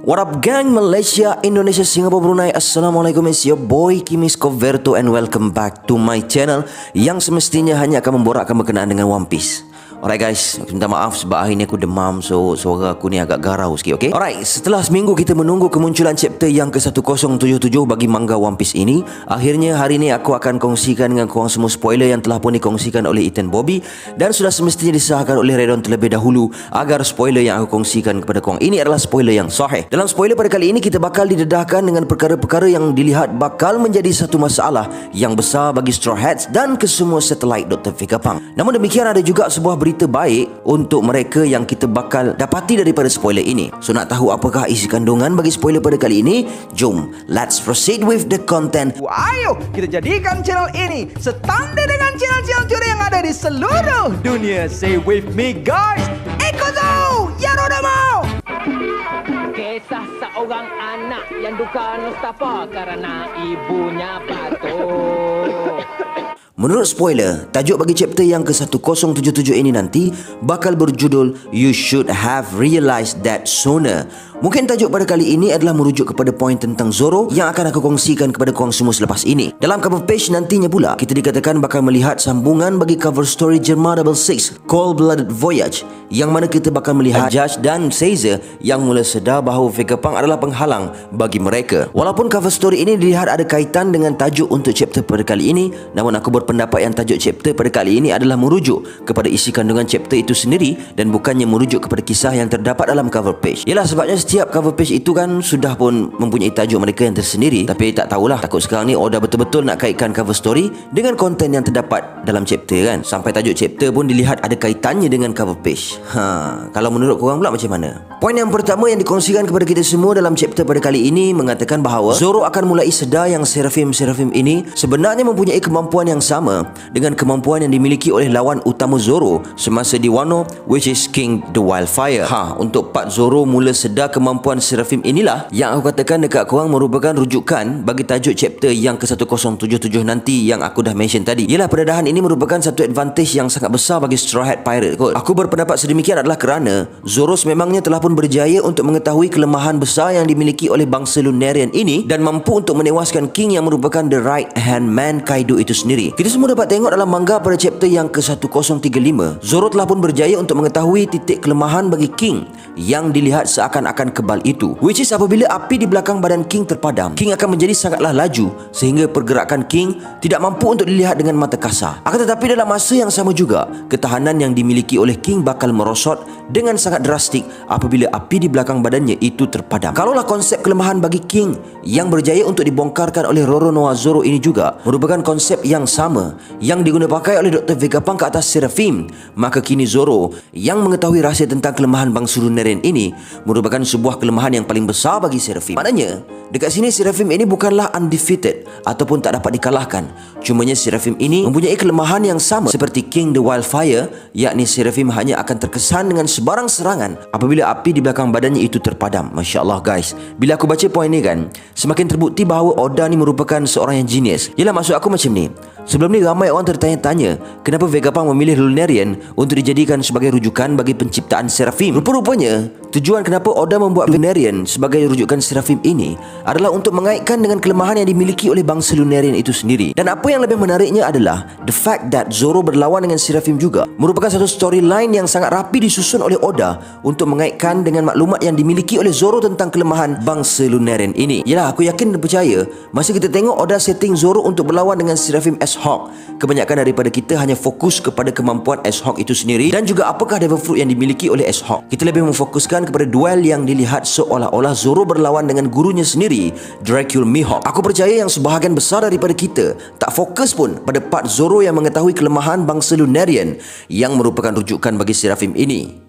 What up gang, Malaysia, Indonesia, Singapura, Brunei. Assalamualaikum, it's your boy Kimis Coverto and welcome back to my channel yang semestinya hanya akan memborakkan berkenaan dengan One Piece. Alright guys, minta maaf sebab hari ni aku demam, so suara aku ni agak garau sikit, okay? Alright, setelah seminggu kita menunggu kemunculan chapter yang ke-1077 bagi manga One Piece ini, akhirnya hari ni aku akan kongsikan dengan korang semua spoiler yang telah pun dikongsikan oleh Ethan Bobby dan sudah semestinya disahkan oleh Redon terlebih dahulu agar spoiler yang aku kongsikan kepada korang ini adalah spoiler yang sahih. Dalam spoiler pada kali ini kita bakal didedahkan dengan perkara-perkara yang dilihat bakal menjadi satu masalah yang besar bagi Straw Hats dan kesemua satelit Dr. Vegapunk. Namun demikian ada juga sebuah berita baik untuk mereka yang kita bakal dapati daripada spoiler ini. So nak tahu apakah isi kandungan bagi spoiler pada kali ini? Jom, let's proceed with the content. Ayo kita jadikan channel ini setanding dengan channel-channel curi yang ada di seluruh dunia. Say with me guys, Ikuzo Yarodamo. Kisah seorang anak yang duka Mustafa karena ibunya batuk. Menurut spoiler, tajuk bagi chapter yang ke-1077 ini nanti bakal berjudul You Should Have Realized That Sooner. Mungkin tajuk pada kali ini adalah merujuk kepada poin tentang Zoro yang akan aku kongsikan kepada korang semua selepas ini. Dalam cover page nantinya pula, kita dikatakan bakal melihat sambungan bagi cover story Germa 66, Cold-Blooded Voyage, yang mana kita bakal melihat Judge dan Caesar yang mula sedar bahawa Vegapunk adalah penghalang bagi mereka. Walaupun cover story ini dilihat ada kaitan dengan tajuk untuk chapter pada kali ini, namun aku berpendapat yang tajuk chapter pada kali ini adalah merujuk kepada isi kandungan chapter itu sendiri dan bukannya merujuk kepada kisah yang terdapat dalam cover page. Yalah, sebabnya setiap cover page itu kan sudah pun mempunyai tajuk mereka yang tersendiri. Tapi tak tahulah, takut sekarang ni Oda betul-betul nak kaitkan cover story dengan konten yang terdapat dalam chapter kan. Sampai tajuk chapter pun dilihat ada kaitannya dengan cover page. Kalau menurut korang pula macam mana? Poin yang pertama yang dikongsikan kepada kita semua dalam chapter pada kali ini mengatakan bahawa Zoro akan mulai sedar yang Seraphim ini sebenarnya mempunyai kemampuan yang sama dengan kemampuan yang dimiliki oleh lawan utama Zoro semasa di Wano, which is King the Wildfire. Untuk part Zoro mula sedar kemampuan Seraphim inilah yang aku katakan dekat korang merupakan rujukan bagi tajuk chapter yang ke-1077 nanti yang aku dah mention tadi. Ialah pendedahan ini merupakan satu advantage yang sangat besar bagi Straw Hat Pirate kot. Aku berpendapat sedemikian adalah kerana Zoro sememangnya telah pun berjaya untuk mengetahui kelemahan besar yang dimiliki oleh bangsa Lunarian ini dan mampu untuk menewaskan King yang merupakan the right hand man Kaido itu sendiri. Kita semua dapat tengok dalam manga pada chapter yang ke-1035, Zoro telah pun berjaya untuk mengetahui titik kelemahan bagi King yang dilihat seakan-akan kebal itu, which is apabila api di belakang badan King terpadam, King akan menjadi sangatlah laju sehingga pergerakan King tidak mampu untuk dilihat dengan mata kasar. Akan tetapi dalam masa yang sama juga, ketahanan yang dimiliki oleh King bakal merosot dengan sangat drastik apabila api di belakang badannya itu terpadam. Kalaulah konsep kelemahan bagi King yang berjaya untuk dibongkarkan oleh Roronoa Zoro ini juga merupakan konsep yang sama yang digunakan pakai oleh Dr. Vegapunk ke atas Seraphim, maka kini Zoro yang mengetahui rahsia tentang kelemahan bangsa Lunarian ini merupakan sebuah kelemahan yang paling besar bagi Seraphim. Maknanya, dekat sini Seraphim ini bukanlah undefeated ataupun tak dapat dikalahkan. Cumanya Seraphim ini mempunyai kelemahan yang sama seperti King the Wildfire, yakni Seraphim hanya akan terkesan dengan sebarang serangan apabila api di belakang badannya itu terpadam. Masya Allah guys, bila aku baca poin ni kan, semakin terbukti bahawa Oda ni merupakan seorang yang genius. Yelah, maksud aku macam ni, sebelum ni ramai orang tertanya-tanya kenapa Vegapunk memilih Lunarian untuk dijadikan sebagai rujukan bagi penciptaan Seraphim. Rupa-rupanya tujuan kenapa Oda membuat Lunarian sebagai rujukan Seraphim ini adalah untuk mengaitkan dengan kelemahan yang dimiliki oleh bangsa Lunarian itu sendiri. Dan apa yang lebih menariknya adalah the fact that Zoro berlawan dengan Seraphim juga merupakan satu storyline yang sangat rapi disusun oleh Oda untuk mengaitkan dengan maklumat yang dimiliki oleh Zoro tentang kelemahan bangsa Lunarian ini. Yalah, aku yakin dan percaya masa kita tengok Oda setting Zoro untuk berlawan dengan Seraphim S-Hawk, kebanyakan daripada kita hanya fokus kepada kemampuan S-Hawk itu sendiri dan juga apakah Devil Fruit yang dimiliki oleh S-Hawk. Kita lebih memfokuskan kepada duel yang dilihat seolah-olah Zoro berlawan dengan gurunya sendiri, Dracula Mihawk. Aku percaya yang sebahagian besar daripada kita tak fokus pun pada part Zoro yang mengetahui kelemahan bangsa Lunarian yang merupakan rujukan bagi Seraphim ini.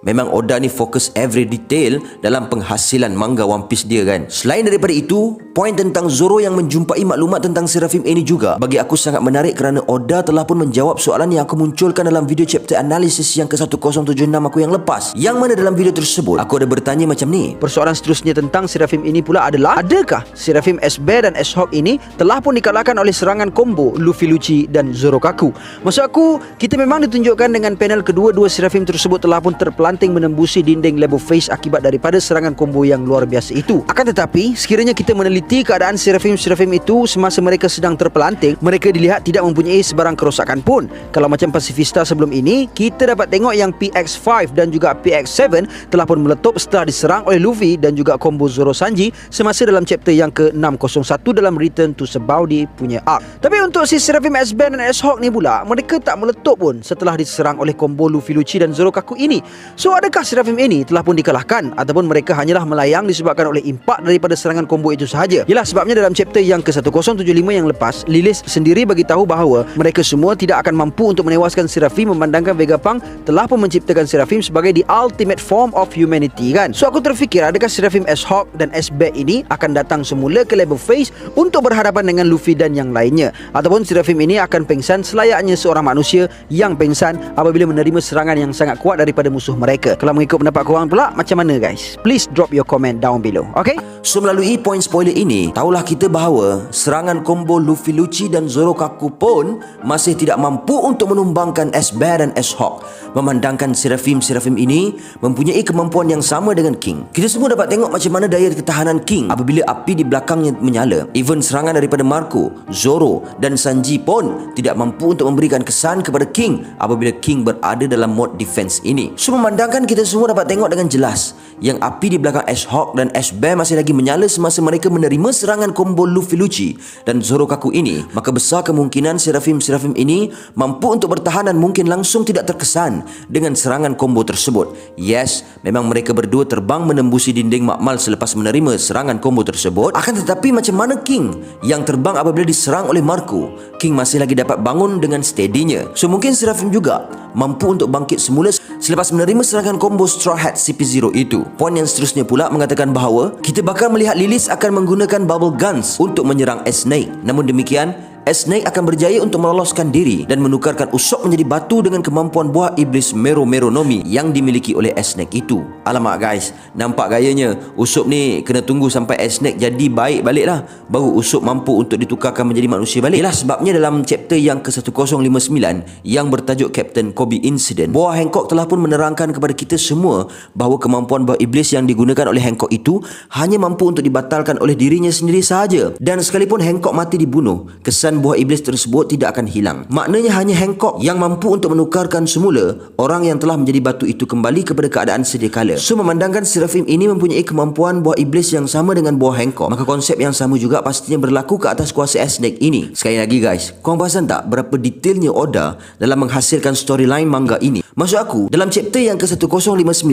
Memang Oda ni fokus every detail dalam penghasilan manga One Piece dia kan. Selain daripada itu, poin tentang Zoro yang menjumpai maklumat tentang Seraphim ini juga bagi aku sangat menarik kerana Oda telah pun menjawab soalan yang aku munculkan dalam video chapter analisis yang ke-1076 aku yang lepas. Yang mana dalam video tersebut aku ada bertanya macam ni. Persoalan seterusnya tentang Seraphim ini pula adalah, adakah Seraphim S-Bear dan S-Hawk ini telah pun dikalahkan oleh serangan combo Luffy Lucci dan Zorokaku? Maksud aku, kita memang ditunjukkan dengan panel kedua-dua Seraphim tersebut telah pun ataupun terpelanting menembusi dinding level face akibat daripada serangan combo yang luar biasa itu. Akan tetapi, sekiranya kita meneliti keadaan Seraphim itu semasa mereka sedang terpelanting, mereka dilihat tidak mempunyai sebarang kerosakan pun. Kalau macam Pacifista sebelum ini, kita dapat tengok yang PX5 dan juga PX7 telah pun meletup setelah diserang oleh Luffy dan juga combo Zoro Sanji semasa dalam chapter yang ke-601 dalam Return to Sabaody punya arc. Tapi untuk si Seraphim S-Band dan S-Hawk ni pula, mereka tak meletup pun setelah diserang oleh combo Luffy Lucci dan Zoro Kaku ini. So adakah Seraphim ini telah pun dikalahkan ataupun mereka hanyalah melayang disebabkan oleh impak daripada serangan combo itu sahaja? Yalah, sebabnya dalam chapter yang ke-1075 yang lepas, Lilis sendiri bagi tahu bahawa mereka semua tidak akan mampu untuk menewaskan Seraphim memandangkan Vegapunk telah pun menciptakan Seraphim sebagai the ultimate form of humanity kan. So aku terfikir adakah Seraphim S-Hawk dan S-Bat ini akan datang semula ke level face untuk berhadapan dengan Luffy dan yang lainnya, ataupun Seraphim ini akan pengsan selayaknya seorang manusia yang pengsan apabila menerima serangan yang sangat kuat daripada musuh mereka. Kalau mengikut pendapat korang pula, macam mana guys? Please drop your comment down below. Okay? So melalui poin spoiler ini, tahulah kita bahawa serangan combo Luffy Lucci dan Zoro Kaku pun masih tidak mampu untuk menumbangkan S-Bear dan S-Hawk. Memandangkan Seraphim ini mempunyai kemampuan yang sama dengan King. Kita semua dapat tengok macam mana daya ketahanan King apabila api di belakangnya menyala. Even serangan daripada Marco, Zoro dan Sanji pun tidak mampu untuk memberikan kesan kepada King apabila King berada dalam mode defense ini. So memandangkan kita semua dapat tengok dengan jelas yang api di belakang S-Hawk dan S-Bear masih lagi menyala semasa mereka menerima serangan combo Luffy Lucci dan Zoro Kaku ini, maka besar kemungkinan Seraphim ini mampu untuk bertahan dan mungkin langsung tidak terkesan dengan serangan combo tersebut. Yes, memang mereka berdua terbang menembusi dinding makmal selepas menerima serangan combo tersebut. Akan tetapi macam mana King yang terbang apabila diserang oleh Marco? King masih lagi dapat bangun dengan steadinya. So mungkin Seraphim juga mampu untuk bangkit semula selepas menerima serangan combo Straw Hat CP0 itu. Poin yang seterusnya pula mengatakan bahawa kita bakal melihat Lilis akan menggunakan bubble guns untuk menyerang S-Snake. Namun demikian, S-Snake akan berjaya untuk meloloskan diri dan menukarkan Usopp menjadi batu dengan kemampuan buah iblis Mero Mero no Mi yang dimiliki oleh S-Snake itu. Alamak guys, nampak gayanya Usopp ni kena tunggu sampai S-Snake jadi baik balik lah, baru Usopp mampu untuk ditukarkan menjadi manusia balik. Ialah sebabnya dalam chapter yang ke-1059 yang bertajuk Captain Kobe Incident, Boa Hancock telah pun menerangkan kepada kita semua bahawa kemampuan buah iblis yang digunakan oleh Hancock itu hanya mampu untuk dibatalkan oleh dirinya sendiri sahaja. Dan sekalipun Hancock mati dibunuh, kesan buah iblis tersebut tidak akan hilang. Maknanya hanya Hancock yang mampu untuk menukarkan semula orang yang telah menjadi batu itu kembali kepada keadaan sedia kala. So memandangkan Seraphim ini mempunyai kemampuan buah iblis yang sama dengan buah Hancock, maka konsep yang sama juga pastinya berlaku ke atas kuasa S-Snake ini. Sekali lagi guys, korang perasan tak berapa detailnya Oda dalam menghasilkan storyline manga ini? Maksud aku, dalam chapter yang ke-1059,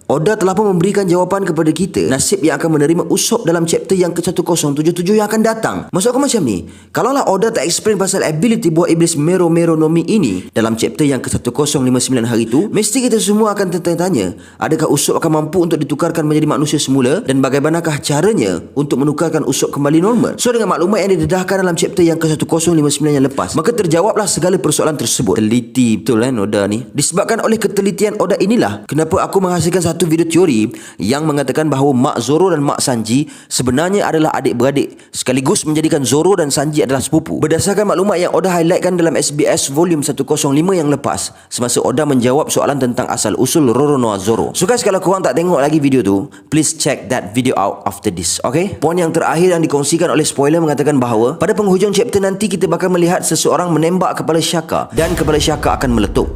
Oda telah pun memberikan jawapan kepada kita nasib yang akan menerima Usopp dalam chapter yang ke-1077 yang akan datang. Maksud aku macam ni, kalaulah Oda tak explain pasal ability buah iblis Mero Mero no Mi ini dalam chapter yang ke-1059 hari itu, mesti kita semua akan tertanya-tanya, adakah Usopp akan mampu untuk ditukarkan menjadi manusia semula dan bagaimanakah caranya untuk menukarkan Usopp kembali normal? So dengan maklumat yang didedahkan dalam chapter yang ke-1059 yang lepas, maka terjawablah segala persoalan tersebut. Teliti betul kan Oda ni. Disebabkan oleh ketelitian Oda inilah kenapa aku menghasilkan satu video teori yang mengatakan bahawa Mak Zoro dan Mak Sanji sebenarnya adalah adik-beradik, sekaligus menjadikan Zoro dan Sanji adalah sepupu. Berdasarkan maklumat yang Oda highlightkan dalam SBS volume 105 yang lepas, semasa Oda menjawab soalan tentang asal-usul Roronoa Zoro. So guys, kalau korang tak tengok lagi video tu, please check that video out after this, okay? Poin yang terakhir yang dikongsikan oleh spoiler mengatakan bahawa pada penghujung chapter nanti kita bakal melihat seseorang menembak kepala Shaka dan kepala Shaka akan meletup.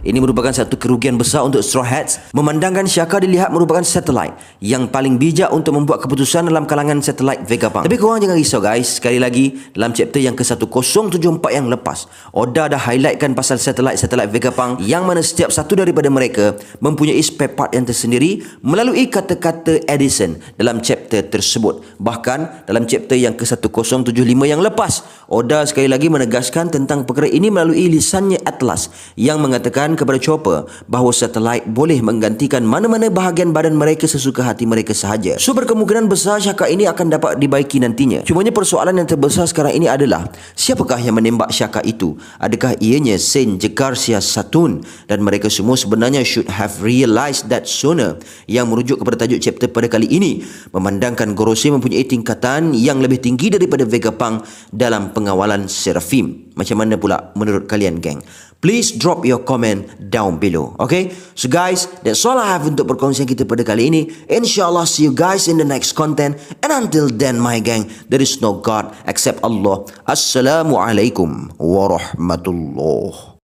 Ini merupakan satu kerugian besar untuk Straw Hats, memandangkan Shaka dilihat merupakan satelit yang paling bijak untuk membuat keputusan dalam kalangan satelit Vegapunk. Tapi korang jangan risau guys, sekali lagi dalam chapter yang ke-1074 yang lepas, Oda dah highlightkan pasal satelit Vegapunk yang mana setiap satu daripada mereka mempunyai spare part yang tersendiri melalui kata-kata Edison dalam chapter tersebut. Bahkan dalam chapter yang ke-1075 yang lepas, Oda sekali lagi menegaskan tentang perkara ini melalui lisannya Atlas yang mengatakan kepada Chopper bahawa satelit boleh menggantikan mana-mana bahagian badan mereka sesuka hati mereka sahaja. So berkemungkinan besar Shaka ini akan dapat dibaiki nantinya. Cumanya persoalan yang terbesar sekarang ini adalah siapakah yang menembak Shaka itu? Adakah ianya Saint Jegarcia Saturn? Dan mereka semua sebenarnya should have realized that sooner, yang merujuk kepada tajuk chapter pada kali ini, memandangkan Gorosei mempunyai tingkatan yang lebih tinggi daripada Vegapunk dalam pengawalan Seraphim. Macam mana pula menurut kalian geng? Please drop your your comment down below. Okay? So guys, that's all I have untuk perkongsian kita pada kali ini. InsyaAllah, see you guys in the next content. And until then, my gang, there is no God except Allah. Assalamualaikum warahmatullahi